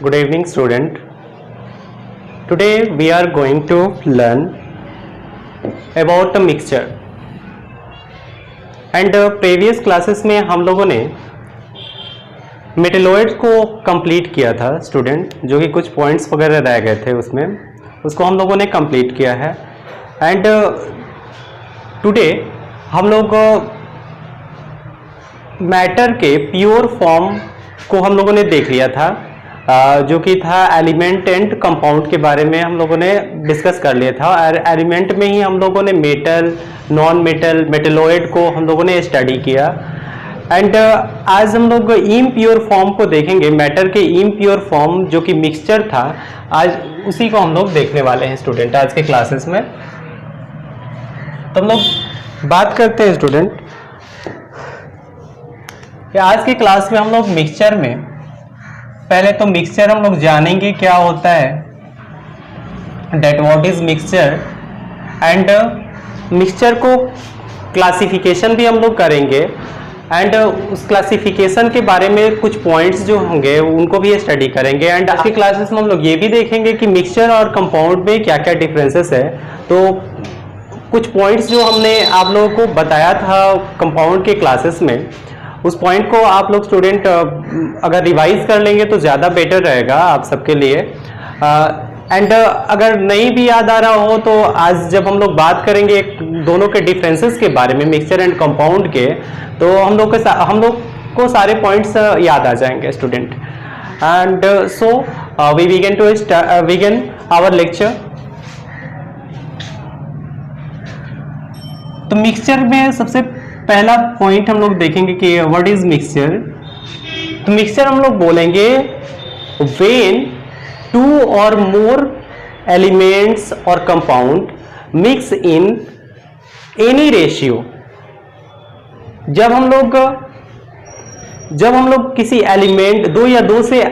Good evening, student. Today we are going to learn about a mixture. And previous classes में हम लोगों ने metalloid को complete किया था स्टूडेंट, जो कि कुछ पॉइंट्स वगैरह रह गए थे उसमें, उसको हम लोगों ने कंप्लीट किया है. एंड टुडे हम लोग मैटर के प्योर फॉर्म को हम लोगों ने देख लिया था, जो कि था एलिमेंट एंड कंपाउंड के बारे में हम लोगों ने डिस्कस कर लिया था. और एलिमेंट में ही हम लोगों ने मेटल, नॉन मेटल, मेटेलॉइड को हम लोगों ने स्टडी किया. एंड आज हम लोग इम्प्योर फॉर्म को देखेंगे, मैटर के इम्प्योर फॉर्म जो कि मिक्सचर था, आज उसी को हम लोग देखने वाले हैं स्टूडेंट आज के क्लासेस में. तो हम लोग बात करते हैं स्टूडेंट कि आज की क्लास में हम लोग मिक्सचर में पहले तो मिक्सचर हम लोग जानेंगे क्या होता है, that what is mixture. And mixture को क्लासिफिकेशन भी हम लोग करेंगे. एंड उस क्लासिफिकेशन के बारे में कुछ पॉइंट्स जो होंगे उनको भी स्टडी करेंगे. एंड आज की क्लासेस में हम लोग ये भी देखेंगे कि मिक्सचर और कंपाउंड में क्या क्या डिफरेंसेस है. तो कुछ पॉइंट्स जो हमने आप लोगों को बताया था कंपाउंड के क्लासेस में, उस पॉइंट को आप लोग स्टूडेंट अगर रिवाइज कर लेंगे तो ज़्यादा बेटर रहेगा आप सबके लिए. एंड अगर नहीं भी याद आ रहा हो तो आज जब हम लोग बात करेंगे दोनों के डिफरेंसेस के बारे में, मिक्सचर एंड कंपाउंड के, तो हम लोग को सारे पॉइंट्स याद आ जाएंगे student. And so we begin our lecture. तो मिक्सचर में सबसे पहला पॉइंट हम लोग देखेंगे कि व्हाट इज मिक्सचर. तो मिक्सचर हम लोग बोलेंगे व्हेन टू और मोर एलिमेंट्स और compound mix in any ratio. जब हम लोग किसी एलिमेंट, दो या दो से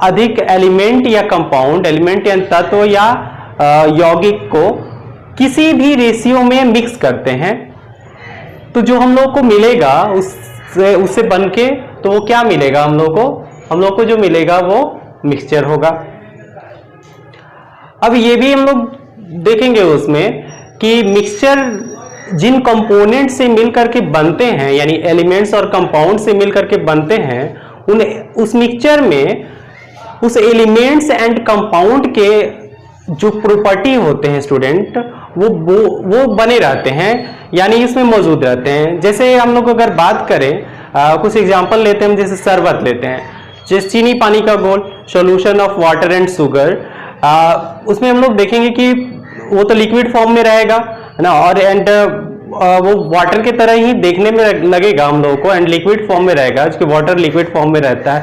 अधिक एलिमेंट या कंपाउंड, एलिमेंट या तत्व या यौगिक को किसी भी रेशियो में मिक्स करते हैं, तो जो हम लोग को मिलेगा उससे बन के, तो वो क्या मिलेगा हम लोग को जो मिलेगा वो मिक्सचर होगा. अब ये भी हम लोग देखेंगे उसमें कि मिक्सचर जिन कंपोनेंट से मिलकर के बनते हैं, यानी एलिमेंट्स और कंपाउंड से मिलकर के बनते हैं, उस मिक्सचर में उस एलिमेंट्स एंड कंपाउंड के जो प्रॉपर्टी होते हैं स्टूडेंट, वो बने रहते हैं, यानी इसमें मौजूद रहते हैं. जैसे हम लोग अगर बात करें, कुछ एग्जांपल लेते हैं हम, जैसे शरबत लेते हैं, जैसे चीनी पानी का घोल, solution of water and sugar. उसमें हम लोग देखेंगे कि वो तो लिक्विड फॉर्म में रहेगा ना, और एंड वो वाटर की तरह ही देखने में लगेगा हम लोगों को, एंड लिक्विड फॉर्म में रहेगा, क्योंकि वाटर लिक्विड फॉर्म में रहता है.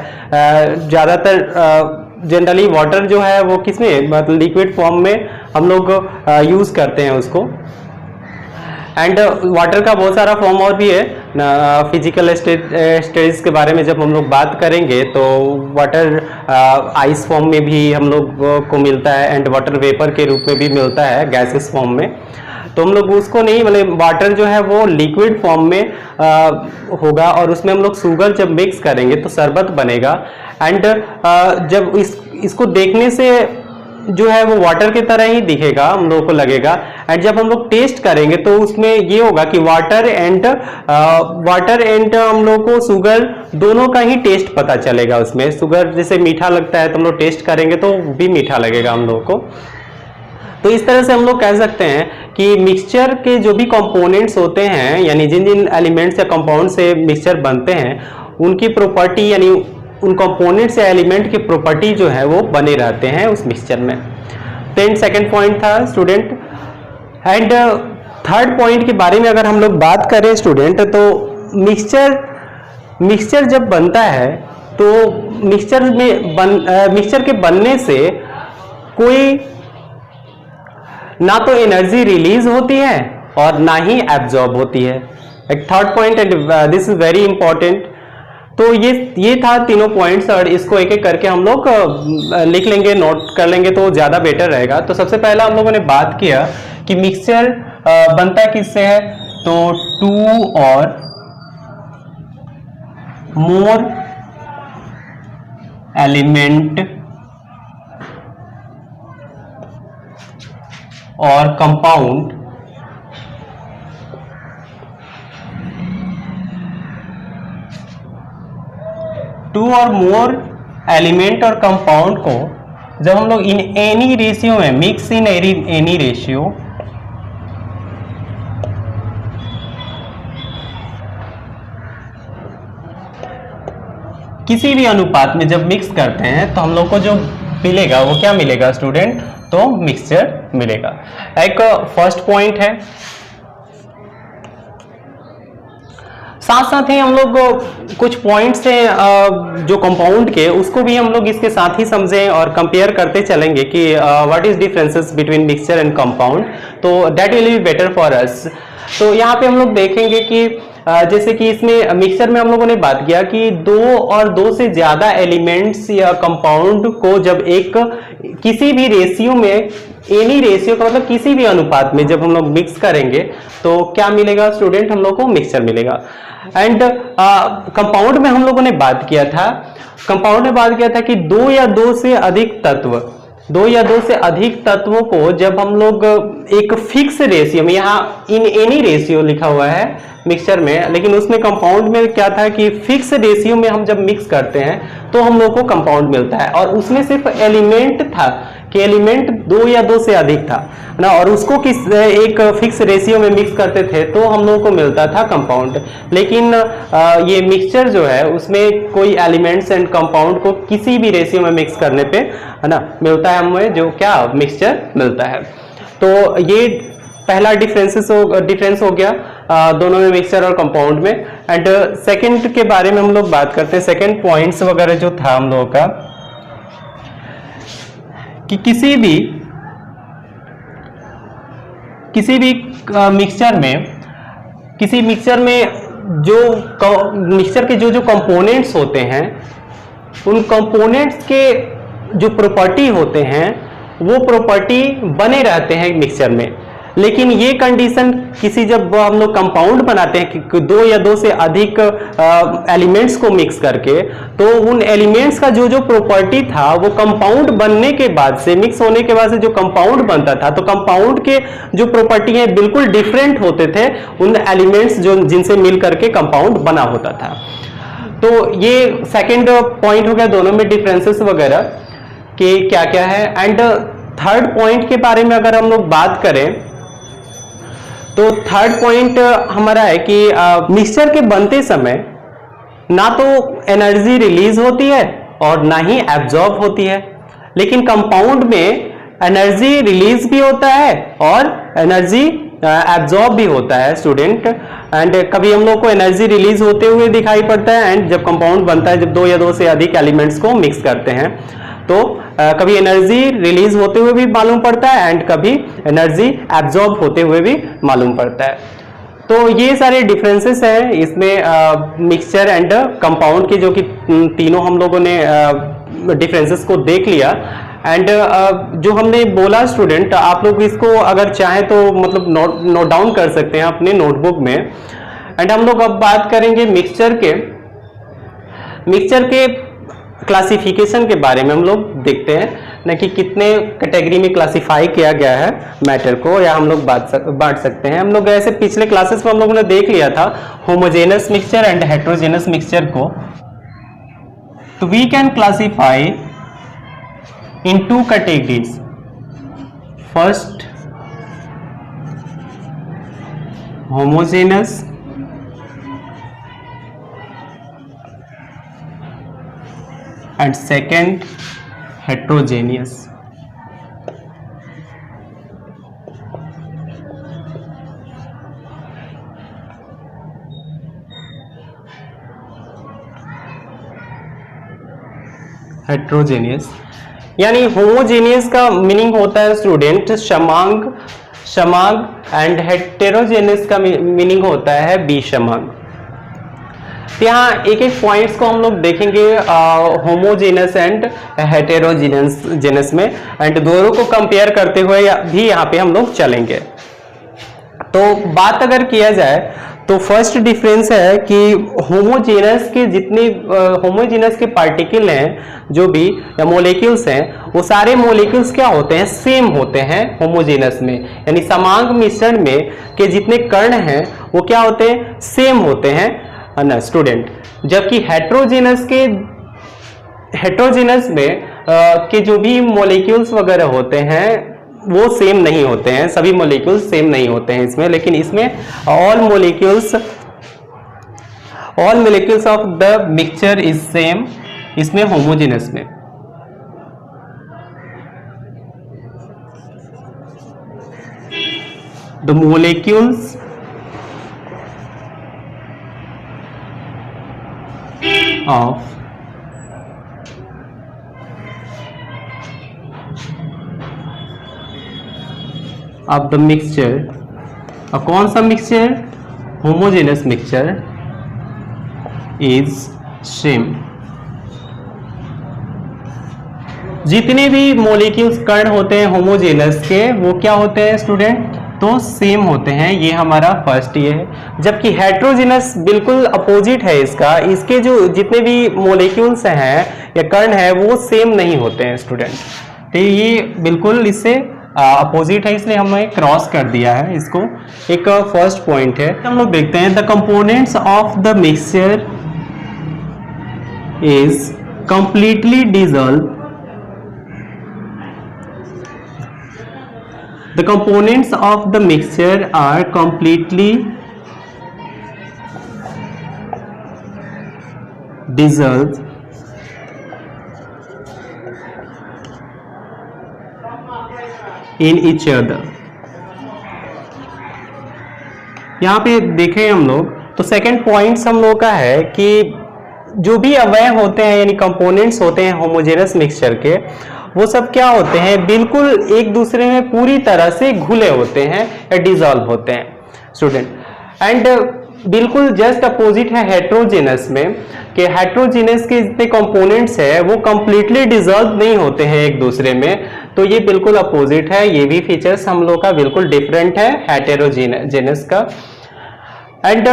ज़्यादातर जनरली वाटर जो है वो किसमें, मतलब लिक्विड फॉर्म में हम लोग यूज करते हैं उसको. एंड वाटर का बहुत सारा फॉर्म और भी है. फिजिकल स्टेज के बारे में जब हम लोग बात करेंगे तो वाटर आइस फॉर्म में भी हम लोग को मिलता है, एंड वाटर वेपर के रूप में भी मिलता है गैसेस फॉर्म में. तो हम लोग उसको नहीं, मतलब वाटर जो है वो लिक्विड फॉर्म में होगा, और उसमें हम लोग शुगर जब मिक्स करेंगे तो शरबत बनेगा. एंड जब इसको देखने से जो है वो वाटर की तरह ही दिखेगा, हम लोगों को लगेगा. एंड जब हम लोग टेस्ट करेंगे तो उसमें ये होगा कि वाटर एंड हम लोग को शुगर दोनों का ही टेस्ट पता चलेगा. उसमें शुगर जैसे मीठा लगता है तो हम लोग टेस्ट करेंगे तो भी मीठा लगेगा हम लोग को. तो इस तरह से हम लोग कह सकते हैं कि मिक्सचर के जो भी कंपोनेंट्स होते हैं, यानी जिन जिन एलिमेंट्स या कंपाउंड से मिक्सचर बनते हैं, उनकी प्रॉपर्टी, यानी उन कंपोनेंट्स या एलिमेंट की प्रॉपर्टी जो है वो बने रहते हैं उस मिक्सचर में. देन सेकंड पॉइंट था स्टूडेंट. एंड थर्ड पॉइंट के बारे में अगर हम लोग बात करें स्टूडेंट, तो मिक्सचर जब बनता है तो मिक्सचर के बनने से कोई ना तो एनर्जी रिलीज होती है और ना ही एब्जॉर्ब होती है. एक third point, and this is very important. तो ये था तीनों पॉइंट्स, और इसको एक एक करके हम लोग लिख लेंगे, नोट कर लेंगे तो ज़्यादा बेटर रहेगा. तो सबसे पहला हम लोगों ने बात किया कि मिक्सचर बनता किससे है, तो टू और मोर एलिमेंट और कंपाउंड टू और मोर एलिमेंट और कंपाउंड को जब हम लोग इन एनी रेशियो में मिक्स इन एनी रेशियो किसी भी अनुपात में जब मिक्स करते हैं तो हम लोग को जो मिलेगा वो क्या मिलेगा स्टूडेंट, तो मिक्सचर मिलेगा। एक फर्स्ट पॉइंट है। साथ साथ ही हम लोग कुछ पॉइंट्स हैं जो कंपाउंड के, उसको भी हम लोग इसके साथ ही समझें और कंपेयर करते चलेंगे कि what is differences between mixture and compound, तो that will be better for us. तो यहाँ पे हम लोग देखेंगे कि जैसे कि इसमें मिक्सचर में हम लोगों ने बात किया कि दो और दो से ज्यादा एलिमेंट्स या कंपाउंड को जब एक किसी भी रेशियो में, एनी रेशियो का मतलब किसी भी अनुपात में जब हम लोग मिक्स करेंगे तो क्या मिलेगा स्टूडेंट, हम लोग को मिक्सचर मिलेगा। एंड कंपाउंड में हम लोगों ने बात किया था, कंपाउंड में बात किया था कि दो या दो से अधिक तत्वों को जब हम लोग एक फिक्स रेशियो में, यहाँ इन एनी रेशियो लिखा हुआ है मिक्सचर में, लेकिन उसमें कंपाउंड में क्या था कि फिक्स रेशियो में हम जब मिक्स करते हैं तो हम लोग को कंपाउंड मिलता है। और उसमें सिर्फ एलिमेंट था कि एलिमेंट दो या दो से अधिक था ना, और उसको किस एक फिक्स रेशियो में मिक्स करते थे तो हम लोगों को मिलता था कंपाउंड। लेकिन ये मिक्सचर जो है उसमें कोई एलिमेंट्स एंड कंपाउंड को किसी भी रेशियो में मिक्स करने पे है ना मिलता है हमें जो क्या मिक्सचर मिलता है। तो ये पहला डिफरेंस हो गया दोनों में, मिक्सचर और कंपाउंड में। एंड सेकंड के बारे में हम लोग बात करते हैं, सेकंड पॉइंट्स वगैरह जो था हम लोगों का कि किसी भी मिक्सचर में जो मिक्सचर के जो कंपोनेंट्स होते हैं, उन कंपोनेंट्स के जो प्रॉपर्टी होते हैं वो प्रॉपर्टी बने रहते हैं मिक्सचर में। लेकिन ये कंडीशन किसी जब हम लोग कंपाउंड बनाते हैं कि दो या दो से अधिक एलिमेंट्स को मिक्स करके, तो उन एलिमेंट्स का जो प्रॉपर्टी था वो कंपाउंड बनने के बाद से, मिक्स होने के बाद से जो कंपाउंड बनता था, तो कंपाउंड के जो प्रॉपर्टी है बिल्कुल डिफरेंट होते थे उन एलिमेंट्स जो जिनसे मिल करके कंपाउंड बना होता था। तो ये सेकेंड पॉइंट हो गया दोनों में डिफरेंसेस वगैरह कि क्या क्या है। एंड थर्ड पॉइंट के बारे में अगर हम लोग बात करें तो थर्ड पॉइंट हमारा है कि मिक्सचर के बनते समय ना तो एनर्जी रिलीज होती है और ना ही एब्जॉर्ब होती है, लेकिन कंपाउंड में एनर्जी रिलीज भी होता है और एनर्जी एब्जॉर्ब भी होता है स्टूडेंट। एंड कभी हम लोग को एनर्जी रिलीज होते हुए दिखाई पड़ता है, एंड जब कंपाउंड बनता है, जब दो या दो से अधिक एलिमेंट्स को मिक्स करते हैं तो कभी एनर्जी रिलीज होते हुए भी मालूम पड़ता है एंड कभी एनर्जी एब्जॉर्ब होते हुए भी मालूम पड़ता है। तो ये सारे डिफरेंसेस हैं इसमें मिक्सचर एंड कंपाउंड के, जो कि तीनों हम लोगों ने डिफरेंसेस को देख लिया। एंड जो हमने बोला स्टूडेंट, आप लोग इसको अगर चाहें तो मतलब नोट डाउन कर सकते हैं अपने नोटबुक में। एंड हम लोग अब बात करेंगे मिक्सचर के क्लासिफिकेशन के बारे में। हम लोग देखते हैं ना कि कितने कैटेगरी में क्लासिफाई किया गया है मैटर को, या हम लोग बांट सकते हैं। हम लोग ऐसे पिछले क्लासेस में हम लोगों ने देख लिया था homogeneous mixture and heterogeneous mixture को। तो we can classify in two categories. First homogeneous and second heterogeneous। Heterogeneous यानी होमोजेनियस का मीनिंग होता है स्टूडेंट शमांग एंड हेटेरोजेनियस का मीनिंग होता है विषमांग। यहाँ एक एक पॉइंट्स को हम लोग देखेंगे होमोजेनस एंड हेटेरोजेनस में, एंड दोनों को कंपेयर करते हुए भी यहाँ पे हम लोग चलेंगे। तो बात अगर किया जाए तो फर्स्ट डिफरेंस है कि होमोजेनस के जितने होमोजेनस के पार्टिकल हैं, जो भी मोलेक्यूल्स हैं, वो सारे मोलेक्यूल्स क्या होते हैं, सेम होते हैं होमोजेनस में, यानी समांग मिश्रण में के जितने कण हैं वो क्या होते हैं, सेम होते हैं ना स्टूडेंट। जबकि हेट्रोजेनस में के जो भी मोलेक्यूल्स वगैरह होते हैं वो सेम नहीं होते हैं, सभी मोलेक्यूल्स सेम नहीं होते हैं इसमें, लेकिन इसमें all molecules of the mixture is same, इसमें होमोजेनस में। The molecules of the mixture, और कौन सा mixture, homogeneous mixture is same. जितने भी मोलेक्यूल्स कण होते हैं होमोजेनस के वो क्या होते हैं स्टूडेंट, तो सेम होते हैं, ये हमारा फर्स्ट ये है। जबकि हेट्रोजेनस बिल्कुल अपोजिट है इसका, इसके जो जितने भी मोलेक्यूल्स हैं या कण है वो सेम नहीं होते हैं स्टूडेंट, तो ये बिल्कुल इससे अपोजिट है, इसलिए हमने क्रॉस कर दिया है इसको, एक फर्स्ट पॉइंट है। हम लोग देखते हैं the components of the mixture is completely dissolve, the components of the mixture are completely dissolve in each other। यहाँ पे देखें हम लोग तो सेकंड पॉइंट्स हम लोग का है कि जो भी अवयव होते हैं यानी कंपोनेंट्स होते हैं होमोजेनस मिक्सचर के, वो सब क्या होते हैं, बिल्कुल एक दूसरे में पूरी तरह से घुले होते हैं या डिसॉल्व होते हैं स्टूडेंट। एंड बिल्कुल जस्ट अपोजिट है हेट्रोजेनस में, कि हेट्रोजेनस के जितने कंपोनेंट्स है वो कंप्लीटली डिसॉल्व नहीं होते हैं एक दूसरे में, तो ये बिल्कुल अपोजिट है, ये भी फीचर्स हम लोग का बिल्कुल डिफरेंट है हेटेरोजेनस का। एंड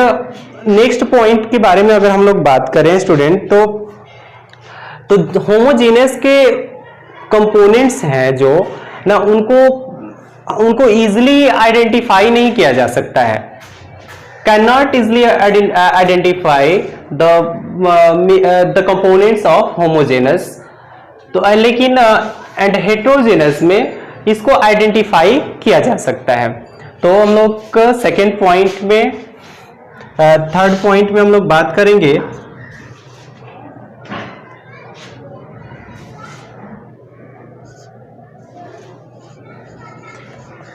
नेक्स्ट पॉइंट के बारे में अगर हम लोग बात करें स्टूडेंट, तो होमोजेनस के कंपोनेंट्स हैं जो ना, उनको इजीली आइडेंटिफाई नहीं किया जा सकता है, can not easily identify the components of homogeneous. तो लेकिन एंड हेट्रोजेनस में इसको आइडेंटिफाई किया जा सकता है। तो हम लोग सेकेंड पॉइंट में, थर्ड पॉइंट में हम लोग बात करेंगे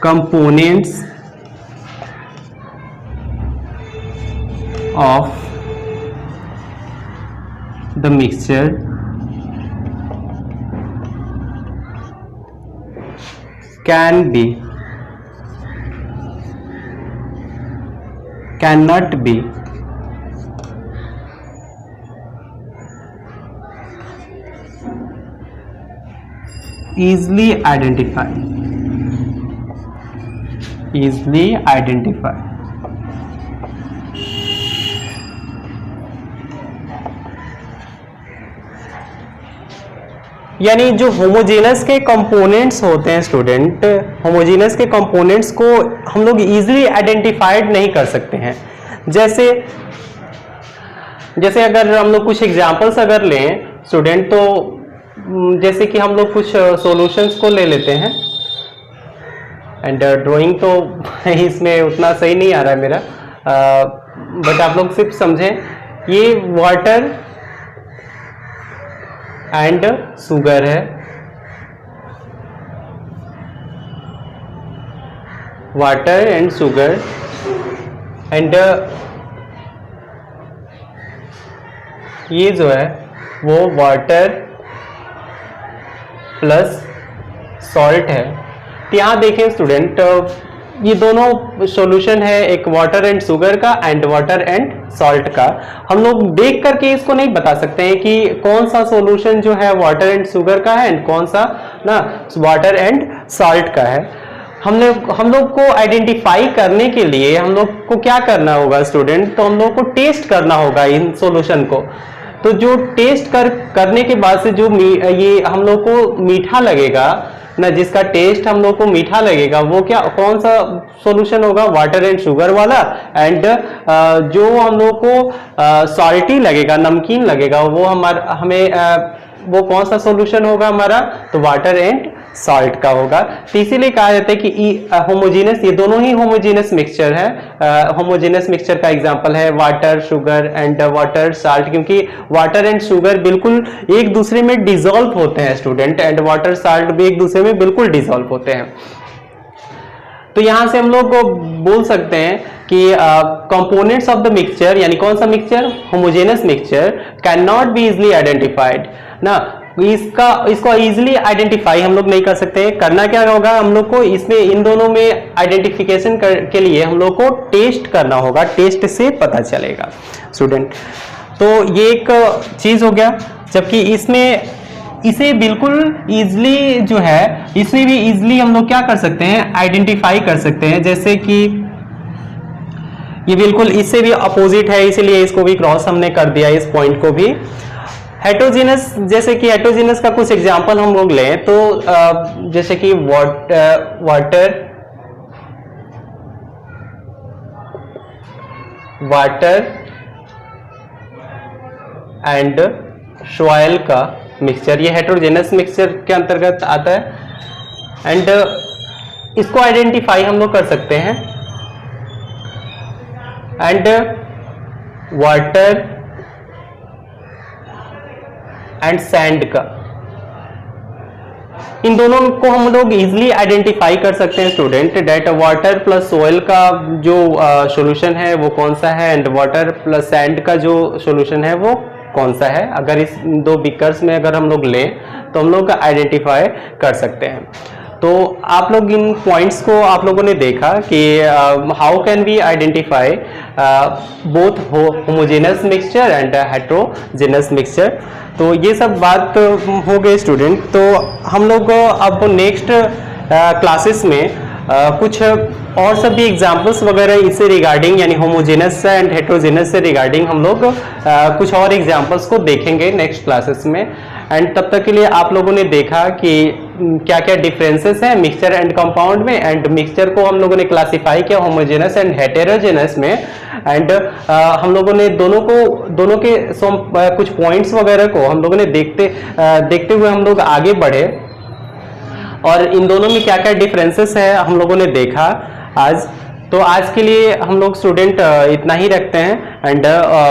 components of the mixture cannot be easily identified, यानी जो होमोजेनस के कंपोनेंट्स होते हैं स्टूडेंट, होमोजेनस के कंपोनेंट्स को हम लोग इजीली आइडेंटिफाइड नहीं कर सकते हैं। जैसे अगर हम लोग कुछ एग्जांपल्स अगर लें स्टूडेंट, तो जैसे कि हम लोग कुछ सॉल्यूशंस को ले लेते हैं, एंड ड्राइंग तो इसमें उतना सही नहीं आ रहा है मेरा, बट आप लोग सिर्फ समझें, ये वाटर एंड शुगर है, वाटर एंड शुगर, एंड ये जो है वो वाटर प्लस सॉल्ट है। तो यहाँ देखें स्टूडेंट, ये दोनों सॉल्यूशन है, एक वाटर एंड शुगर का एंड वाटर एंड सॉल्ट का। हम लोग देख करके इसको नहीं बता सकते हैं कि कौन सा सॉल्यूशन जो है वाटर एंड शुगर का है एंड कौन सा ना वाटर एंड सॉल्ट का है। हम लोग को आइडेंटिफाई करने के लिए हम लोग को क्या करना होगा स्टूडेंट, तो हम लोग को टेस्ट करना होगा इन सॉल्यूशन को। तो जो टेस्ट करने के बाद से जो ये हम लोग को मीठा लगेगा ना, जिसका टेस्ट हम लोग को मीठा लगेगा, वो क्या कौन सा सॉल्यूशन होगा, वाटर एंड शुगर वाला। एंड जो हम लोग को सॉल्टी लगेगा, नमकीन लगेगा, वो हमें वो कौन सा सॉल्यूशन होगा हमारा, तो वाटर एंड सॉल्ट का होगा। तो इसीलिए कहा जाता है कि होमोजेनस, ये दोनों ही होमोजेनस मिक्सचर है। होमोजेनस मिक्सचर का एग्जांपल है water sugar and water salt, क्योंकि वाटर एंड शुगर बिल्कुल एक दूसरे में डिसॉल्व होते हैं स्टूडेंट, एंड वाटर सॉल्ट भी एक दूसरे में बिल्कुल डिसॉल्व होते हैं। तो यहां से हम लोग बोल सकते हैं कि कंपोनेंट्स ऑफ द मिक्सचर, यानी कौन सा mixture, homogeneous mixture, can not be easily identified ना। इसको इजिली आइडेंटिफाई हम लोग नहीं कर सकते। करना क्या होगा हम लोग को, इसमें इन दोनों में आइडेंटिफिकेशन के लिए हम लोग को टेस्ट करना होगा, टेस्ट से पता चलेगा स्टूडेंट। तो ये एक चीज हो गया। जबकि इसमें इसे बिल्कुल इजिली जो है, इसमें भी इजिली हम लोग क्या कर सकते हैं, आइडेंटिफाई कर सकते हैं। जैसे कि ये बिल्कुल इससे भी अपोजिट है, इसीलिए इसको भी क्रॉस हमने कर दिया, इस पॉइंट को भी। हेटेरोजेनस, जैसे कि हेटेरोजेनस का कुछ एग्जांपल हम लोग लें तो जैसे कि वाटर एंड सॉइल का मिक्सचर, ये हेटेरोजेनस मिक्सचर के अंतर्गत आता है। एंड इसको आइडेंटिफाई हम लोग कर सकते हैं। एंड वाटर एंड सैंड का, इन दोनों को हम लोग इजिली आइडेंटिफाई कर सकते हैं student, that water plus soil का जो सॉल्यूशन है वो कौन सा है, एंड वाटर प्लस सैंड का जो सॉल्यूशन है वो कौन सा है। अगर इस दो बिकर्स में अगर हम लोग लें तो हम लोग आइडेंटिफाई कर सकते हैं। तो आप लोग इन पॉइंट्स को आप लोगों ने देखा कि how can we identify both homogeneous mixture and heterogeneous mixture. तो ये सब बात हो गई स्टूडेंट। तो हम लोग अब नेक्स्ट क्लासेस में कुछ और सभी एग्जाम्पल्स वगैरह इससे रिगार्डिंग, यानी होमोजेनस एंड हेटेरोजेनस से रिगार्डिंग हम लोग कुछ और एग्जाम्पल्स को देखेंगे नेक्स्ट क्लासेस में। एंड तब तक के लिए आप लोगों ने देखा कि क्या क्या डिफरेंसेस हैं मिक्सचर एंड कंपाउंड में, एंड मिक्सचर को हम लोगों ने क्लासिफाई किया होमोजेनस एंड हेटेरोजेनस में। एंड हम लोगों ने दोनों के कुछ पॉइंट्स वगैरह को हम लोगों ने देखते हुए हम लोग आगे बढ़े, और इन दोनों में क्या क्या डिफरेंसेस है हम लोगों ने देखा आज। तो आज के लिए हम लोग स्टूडेंट इतना ही रखते हैं, and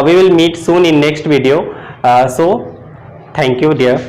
we will meet soon in next video. So thank you dear.